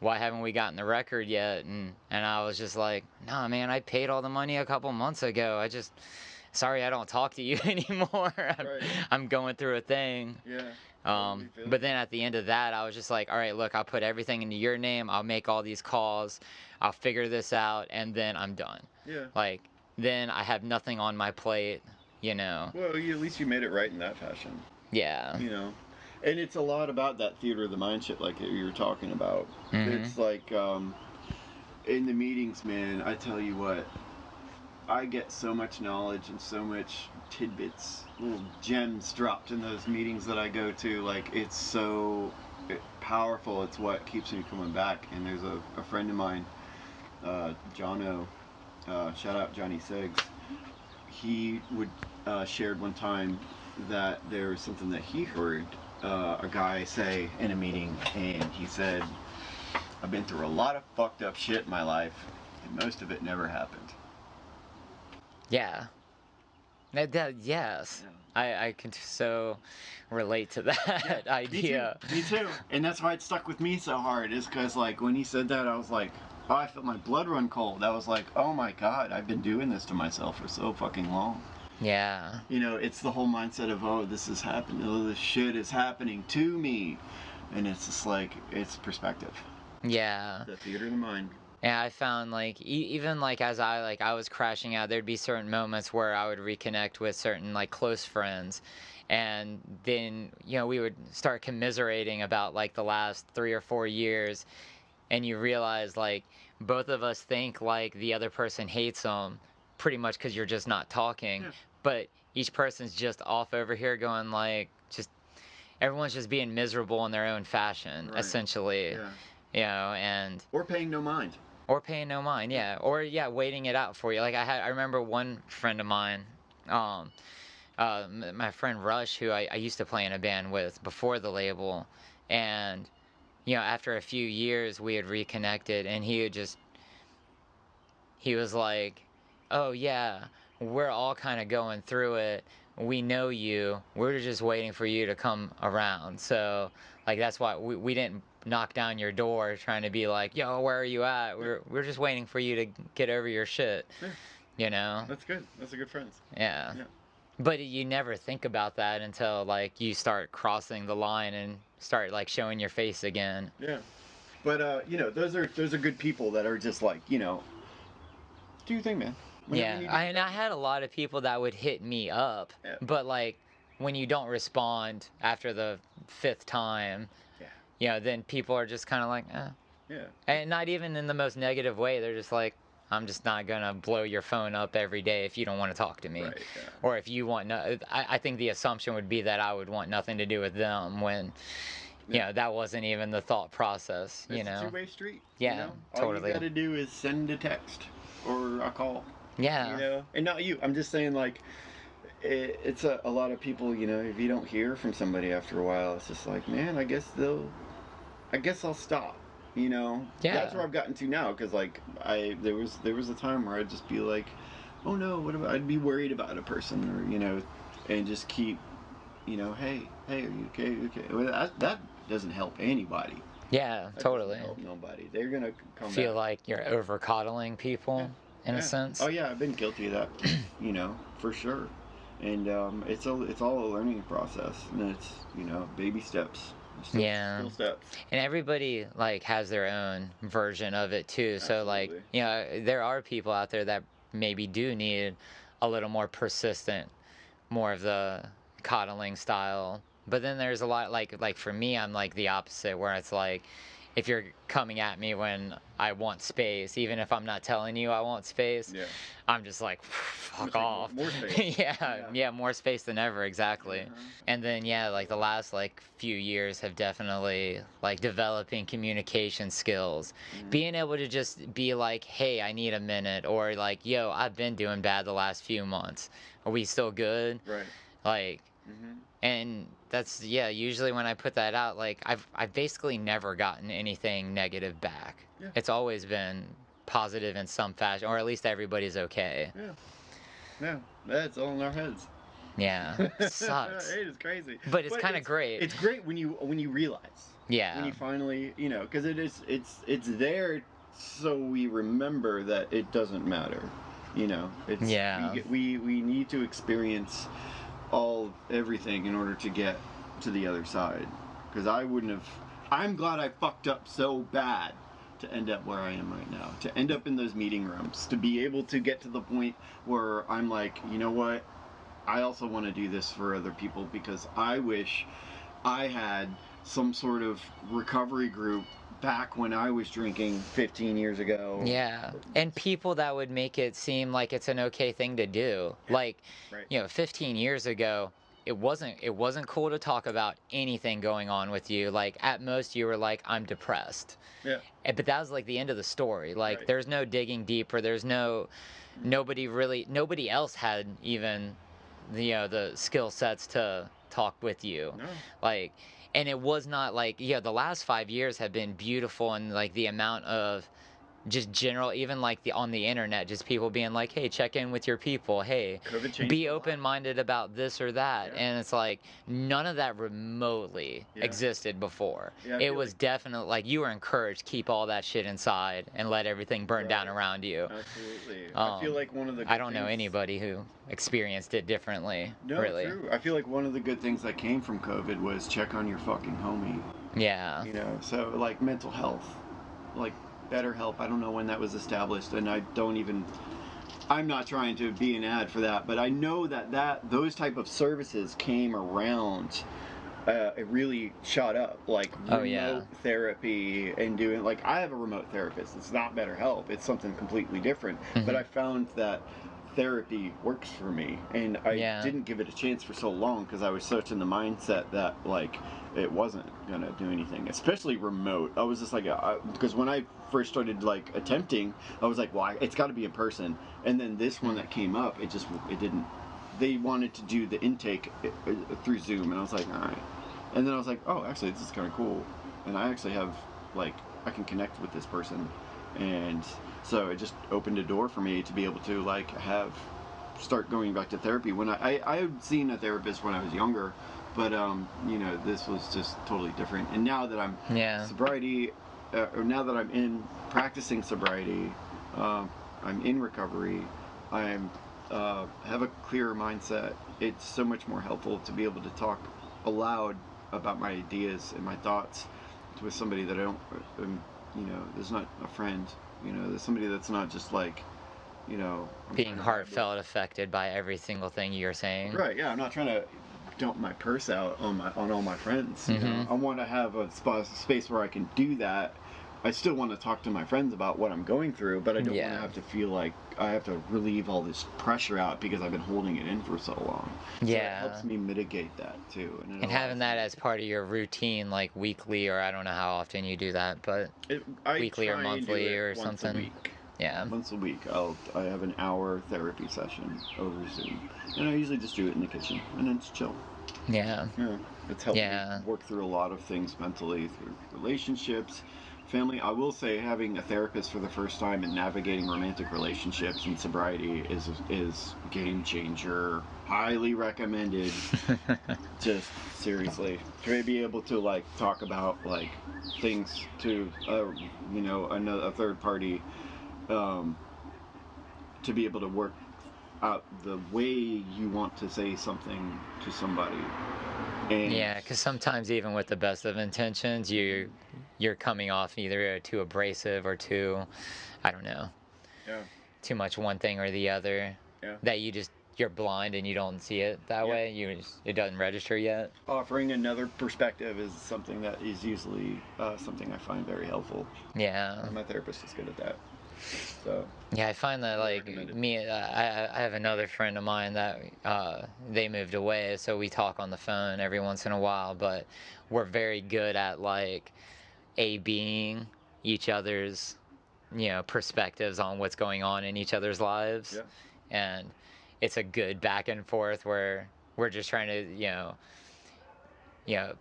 A: why haven't we gotten the record yet?" And I was just like, "Nah, man, I paid all the money a couple months ago. I just sorry I don't talk to you anymore.
B: Right.
A: I'm going through a thing."
B: Yeah. Totally feel
A: But
B: you.
A: then at the end of that, I was just like, all right, look, I'll put everything into your name. I'll make all these calls. I'll figure this out, and then I'm done.
B: Yeah.
A: Like, then I have nothing on my plate,
B: Well, at least you made it right in that fashion.
A: Yeah.
B: And it's a lot about that theater of the mind shit, like you were talking about. It's like in the meetings, man. I tell you what, I get so much knowledge and so much tidbits, little gems dropped in those meetings that I go to. Like, it's so powerful. It's what keeps me coming back. And there's a friend of mine, Jono, shout out Johnny Siggs. He would shared one time that there was something that he heard a guy say in a meeting, and he said, "I've been through a lot of fucked up shit in my life, and most of it never happened."
A: Yeah. Yes.
B: Yeah.
A: I can so relate to that idea.
B: Me too. And that's why it stuck with me so hard, is because, like, when he said that, I was like, oh, I felt my blood run cold. I was like, oh my God, I've been doing this to myself for so fucking long.
A: Yeah.
B: It's the whole mindset of, oh, this is happening. Oh, this shit is happening to me. And it's just like, it's perspective.
A: Yeah.
B: The theater of the mind.
A: And I found like even like as I was crashing out, there'd be certain moments where I would reconnect with certain like close friends, and then we would start commiserating about like the last 3 or 4 years, and you realize like both of us think like the other person hates them, pretty much because you're just not talking,
B: Yeah.
A: but each person's just off over here going like just everyone's just being miserable in their own fashion,
B: Right.
A: essentially.
B: Yeah.
A: And
B: Or paying no mind.
A: or paying no mind, yeah. Or yeah, waiting it out for you. Like I remember one friend of mine, my friend Rush, who I used to play in a band with before the label, and after a few years we had reconnected, and he was like, "Oh yeah, we're all kind of going through it. We know you. We're just waiting for you to come around." So like that's why we didn't knock down your door trying to be like, "Yo, where are you at?" We're just waiting for you to get over your shit.
B: Yeah. That's good. That's a good friends.
A: Yeah.
B: Yeah.
A: But you never think about that until like you start crossing the line and start like showing your face again.
B: Yeah. But those are good people that are just like, do your thing, man.
A: Yeah, I had a lot of people that would hit me up,
B: Yeah.
A: but like when you don't respond after the fifth time, then people are just kind of like, eh.
B: Yeah.
A: And not even in the most negative way. They're just like, I'm just not gonna blow your phone up every day if you don't want to talk to me,
B: Right, yeah.
A: or if you want no. I think the assumption would be that I would want nothing to do with them when. That wasn't even the thought process,
B: It's a two-way street.
A: Yeah, totally.
B: All you gotta do is send a text or a call.
A: Yeah.
B: And not you. I'm just saying, like, it's a lot of people, if you don't hear from somebody after a while, it's just like, man, I guess I'll stop.
A: Yeah.
B: That's where I've gotten to now, because like there was a time where I'd just be like, oh no, what about, I'd be worried about a person, or and just keep, hey, are you okay? Well, that doesn't help anybody.
A: Yeah,
B: That
A: totally.
B: doesn't help nobody. They're gonna come
A: feel
B: back.
A: like you're over coddling people in a sense.
B: Oh yeah, I've been guilty of that, for sure. And it's all a learning process, and it's baby steps. Still steps.
A: And everybody like has their own version of it too.
B: Absolutely.
A: So like there are people out there that maybe do need a little more persistent, more of the coddling style. But then there's a lot like for me, I'm like the opposite, where it's like if you're coming at me when I want space, even if I'm not telling you I want space,
B: Yeah.
A: I'm just like, fuck
B: Just like
A: off.
B: more space.
A: Yeah, more space than ever, exactly.
B: Uh-huh.
A: And then yeah, like the last like few years have definitely like developing communication skills,
B: Mhm.
A: being able to just be like, hey, I need a minute, or like, yo, I've been doing bad the last few months. Are we still good?
B: Right.
A: Like,
B: Mhm.
A: and that's yeah, usually when I put that out, like I've basically never gotten anything negative back.
B: Yeah.
A: It's always been positive in some fashion, or at least everybody's okay.
B: Yeah. Yeah. That's all in our heads.
A: Yeah. Sucks.
B: It is crazy.
A: But it's kind of great.
B: It's great when you realize. When
A: Yeah.
B: you finally, because it's there so we remember that it doesn't matter. It's
A: Yeah.
B: we need to experience everything in order to get to the other side. Because I'm glad I fucked up so bad to end up where I am right now. To end up in those meeting rooms. To be able to get to the point where I'm like, you know what? I also want to do this for other people because I wish I had some sort of recovery group back when I was drinking 15 years ago.
A: Yeah. And people that would make it seem like it's an okay thing to do. Like,
B: Right.
A: 15 years ago, it wasn't cool to talk about anything going on with you. Like at most you were like, I'm depressed.
B: Yeah.
A: But that was like the end of the story. Like
B: Right.
A: there's no digging deeper. There's nobody else had even the skill sets to talk with you.
B: No.
A: Like, and it was not like, the last 5 years have been beautiful, and like the amount of just general, even like on the internet, just people being like, hey, check in with your people, hey,
B: COVID changed
A: be
B: a lot.
A: open-minded about this or that.
B: Yeah.
A: And it's like none of that remotely
B: Yeah.
A: existed before.
B: Yeah, I
A: It
B: feel
A: was
B: like-
A: definitely like you were encouraged, keep all that shit inside and let everything burn down
B: Right.
A: around you.
B: Absolutely. I feel like one of the good
A: I don't know
B: things-
A: anybody who experienced it differently.
B: No,
A: really.
B: true. I feel like one of the good things that came from COVID was check on your fucking homie.
A: Yeah.
B: So like mental health, like BetterHelp. I don't know when that was established, and I'm not trying to be an ad for that, but I know that those type of services came around. It really shot up, like remote therapy and doing like I have a remote therapist. It's not BetterHelp. It's something completely different.
A: Mhm.
B: But I found that therapy works for me, and I
A: Yeah.
B: didn't give it a chance for so long because I was such in the mindset that like it wasn't gonna do anything, especially remote. I was just like, because when I first started like attempting, I was like, well, it's got to be in person. And then this one that came up, it didn't. They wanted to do the intake through Zoom, and I was like, all right. And then I was like, oh, actually, this is kind of cool, and I actually have like I can connect with this person, and so it just opened a door for me to be able to like start going back to therapy. When I had seen a therapist when I was younger, but this was just totally different. And now that I'm sobriety, or now that I'm in practicing sobriety, I'm in recovery, I'm have a clearer mindset. It's so much more helpful to be able to talk aloud about my ideas and my thoughts with somebody that I don't, there's not a friend, there's somebody that's not just like,
A: being heartfelt affected by every single thing you're saying.
B: Right, yeah, I'm not trying to dump my purse out on all my friends.
A: Mm-hmm.
B: I want to have a space where I can do that. I still want to talk to my friends about what I'm going through, but I don't want to have to feel like I have to relieve all this pressure out because I've been holding it in for so long. So it helps me mitigate that too.
A: And having that as part of your routine, like weekly, or I don't know how often you do that, but weekly or monthly or something.
B: Once a week.
A: Yeah.
B: Once a week, I have an hour therapy session over Zoom, and I usually just do it in the kitchen, and it's chill.
A: Yeah.
B: It's helped me work through a lot of things mentally, through relationships, family. I will say having a therapist for the first time and navigating romantic relationships and sobriety is game changer. Highly recommended. Just seriously, to be able to like talk about like things to a third party, to be able to work out the way you want to say something to somebody. And
A: because sometimes even with the best of intentions, you're coming off either too abrasive or too, I don't know, too much one thing or the other.
B: Yeah.
A: That you just you're blind and you don't see it that
B: Yeah.
A: way. It doesn't register yet.
B: Offering another perspective is something that is usually something I find very helpful.
A: Yeah.
B: My therapist is good at that. So
A: Yeah, I find that like
B: recommend it.
A: I have another friend of mine that they moved away, so we talk on the phone every once in a while. But we're very good at like being each other's, perspectives on what's going on in each other's lives,
B: Yeah.
A: and it's a good back and forth where we're just trying to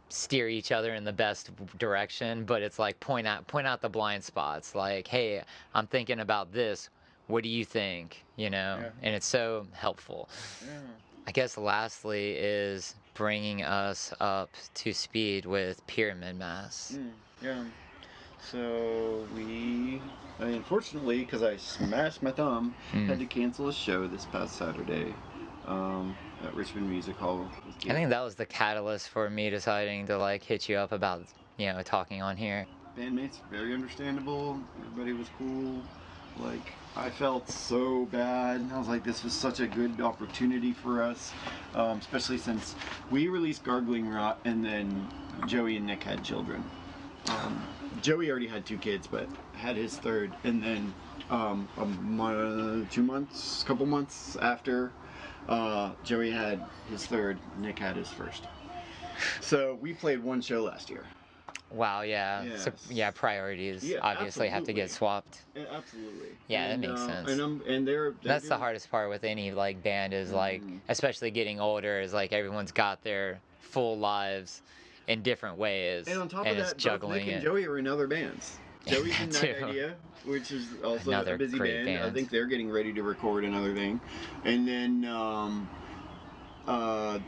A: steer each other in the best direction, but it's like point out the blind spots, like, hey, I'm thinking about this, what do you think?
B: Yeah.
A: And it's so helpful.
B: Yeah.
A: I guess lastly is bringing us up to speed with pyramid mass.
B: Yeah. So unfortunately, because I smashed my thumb, had to cancel a show this past Saturday at Richmond Music Hall.
A: I think that was the catalyst for me deciding to like hit you up about talking on here.
B: Bandmates, very understandable. Everybody was cool. Like, I felt so bad. I was like, this was such a good opportunity for us, especially since we released Gargling Rot and then Joey and Nick had children. Joey already had 2 kids, but had his third, and then couple months after Joey had his third, Nick had his first. So we played 1 show last year.
A: Wow, yeah.
B: Yes.
A: So, yeah, priorities
B: Yeah,
A: obviously have to get swapped.
B: Yeah, absolutely.
A: Yeah, that makes sense.
B: They're
A: That's the
B: doing-
A: hardest part with any like band is like, especially getting older, is like everyone's got their full lives in different ways,
B: And on top
A: and
B: of
A: it's
B: that, both
A: juggling
B: Nick and
A: it.
B: Joey are in other bands. Joey's in
A: That
B: Night
A: too.
B: Idea, which is also
A: Another
B: a busy
A: great
B: band. I
A: band.
B: think they're getting ready to record another thing. And then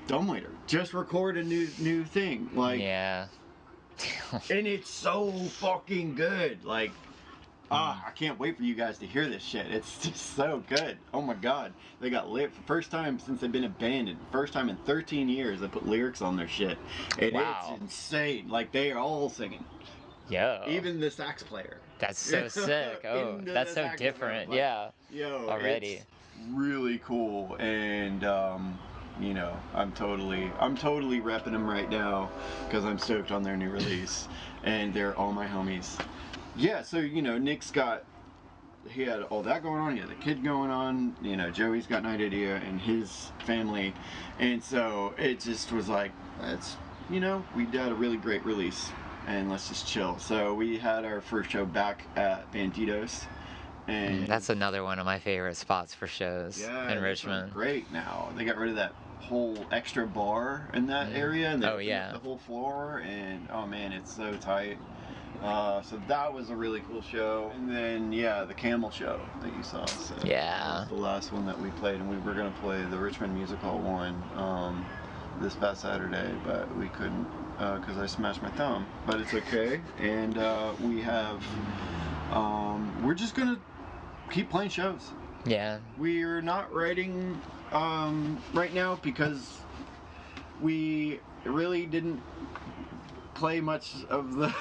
B: Dumbwaiter just record a new thing. Like,
A: Yeah.
B: and it's so fucking good. Like, I can't wait for you guys to hear this shit. It's just so good. Oh my god. They got lit for the first time since they've been abandoned. First time in 13 years they put lyrics on their shit. And
A: Wow.
B: it's insane. Like, they are all singing.
A: Yo.
B: Even the sax player.
A: That's so sick. Oh,
B: Even the
A: that's so
B: saxophone
A: different.
B: player.
A: Yeah.
B: Yo,
A: Already.
B: it's really cool, and I'm totally repping them right now because I'm stoked on their new release, and they're all my homies. Yeah, so Nick's he had all that going on. He had the kid going on. Joey's got Night Idea and his family, and so it just was like, we had a really great release, and let's just chill. So we had our first show back at Banditos. And
A: That's another one of my favorite spots for shows in Richmond.
B: Great now. They got rid of that whole extra bar in that area, and they opened up the whole floor, and oh man, it's so tight. So that was a really cool show. And then the Camel show that you saw. So
A: Yeah.
B: that was the last one that we played, and we were gonna play the Richmond Music Hall one this past Saturday, but we couldn't because I smashed my thumb. But it's okay, and we're just gonna keep playing shows.
A: Yeah.
B: We're not writing right now because we really didn't play much of the.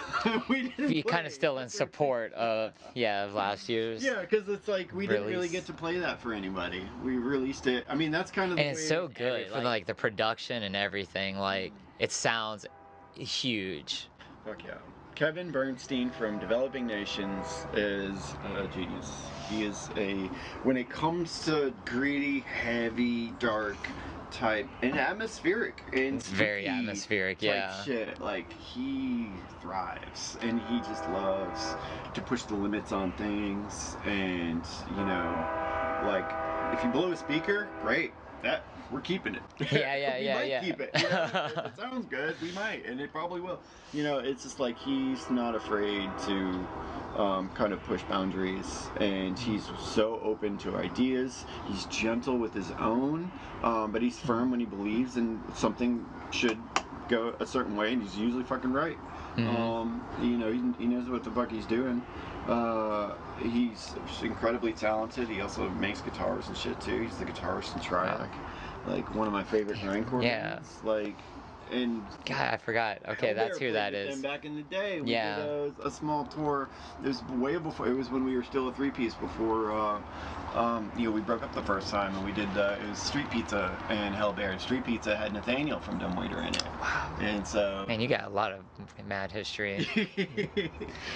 A: You kind of still in support of last year's.
B: Yeah, because it's like we didn't really
A: release.
B: get to play that for anybody. We released it. I mean, that's kind of the
A: And it's
B: way
A: so good. Like the production and everything. Like it sounds huge.
B: Fuck yeah. Kevin Bernstein from Developing Nations is a genius. He is when it comes to gritty, heavy, dark type, and atmospheric, and
A: It's very
B: spooky
A: atmospheric,
B: type
A: yeah.
B: shit, like he thrives, and he just loves to push the limits on things, and like if you blow a speaker, great. That we're keeping it.
A: Yeah,
B: we might keep it. If it sounds good, we might, and it probably will. It's just like he's not afraid to kind of push boundaries, and he's so open to ideas. He's gentle with his own, but he's firm when he believes in something should go a certain way, and he's usually fucking right. He knows what the fuck he's doing. He's incredibly talented. He also makes guitars and shit too. He's the guitarist in Triac, like one of my favorite grindcore bands. Like, and
A: God, I forgot. Okay, that's
B: Hellbear
A: who
B: played
A: that
B: with
A: is.
B: them back in the day. We
A: Yeah.
B: did a small tour. It was way before. It was when we were still a three-piece. Before we broke up the first time, and we did. It was Street Pizza and Hellbear. And Street Pizza had Nathaniel from Dumbwaiter in it.
A: Wow.
B: And so.
A: Man, you got a lot of mad history.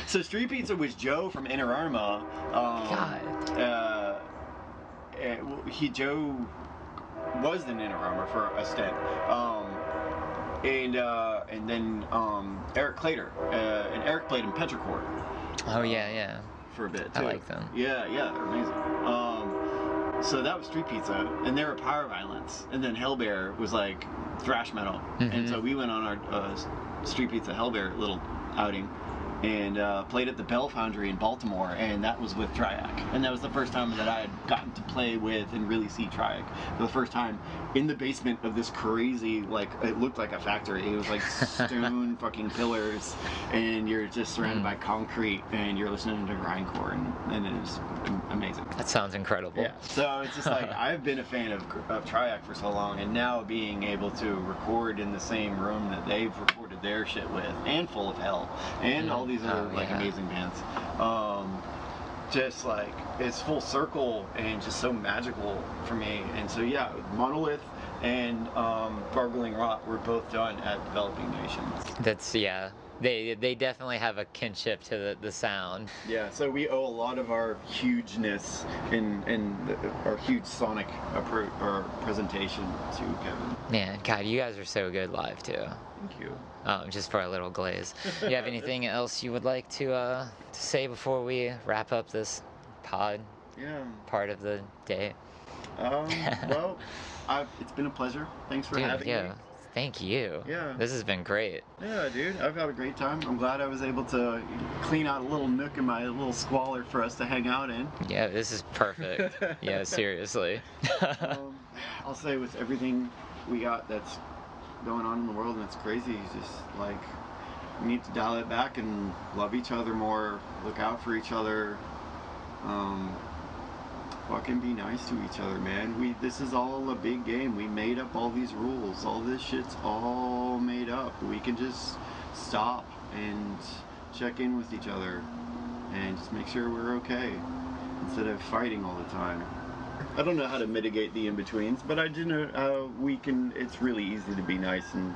B: So Street Pizza was Joe from Inner Arma.
A: God.
B: Joe was in Inner Armour for a stint, and then Eric Clater, and Eric played in Petrichor
A: Oh yeah.
B: for a bit too.
A: I like them.
B: Yeah, they're amazing. So that was Street Pizza, and they were Power Violence, and then Hellbear was like thrash metal, and so we went on our Street Pizza Hellbear little outing. And played at the Bell Foundry in Baltimore, and that was with Triac. And that was the first time that I had gotten to play with and really see Triac. For the first time in the basement of this crazy, like, it looked like a factory. It was like stone fucking pillars, and you're just surrounded by concrete, and you're listening to grindcore, and it was amazing.
A: That sounds incredible.
B: Yeah. So it's just like, I've been a fan of Triac for so long, and now being able to record in the same room that they've recorded their shit with, and Full of Hell, and all these other amazing bands. Just like, it's full circle and just so magical for me. And so Monolith and Gargling Rot were both done at Developing Nations.
A: That's They definitely have a kinship to the sound.
B: Yeah, so we owe a lot of our hugeness and our huge sonic or presentation to Kevin.
A: Man, God, you guys are so good live too.
B: Thank you.
A: Just for a little glaze. You have anything else you would like to say before we wrap up this pod part of the day?
B: Well, it's been a pleasure. Thanks for having me.
A: Thank you.
B: Yeah.
A: This has been great.
B: Yeah, dude. I've had a great time. I'm glad I was able to clean out a little nook in my little squalor for us to hang out in.
A: Yeah, this is perfect. Yeah, seriously.
B: I'll say with everything we got that's going on in the world and it's crazy, just like, we need to dial it back and love each other more, look out for each other, fucking be nice to each other, man. This is all a big game. We made up all these rules. All this shit's all made up. We can just stop and check in with each other and just make sure we're okay instead of fighting all the time. I don't know how to mitigate the in-betweens, but I do know it's really easy to be nice and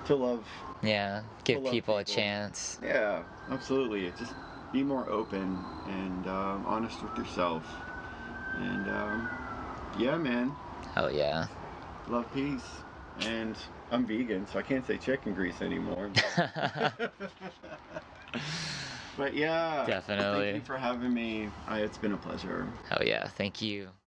B: to love.
A: Yeah, give people a chance.
B: Yeah, absolutely. Just be more open and honest with yourself. And yeah, man.
A: Hell yeah.
B: Love, peace. And I'm vegan, so I can't say chicken grease anymore. But yeah.
A: Definitely.
B: Thank you for having me. It's been a pleasure.
A: Hell yeah. Thank you.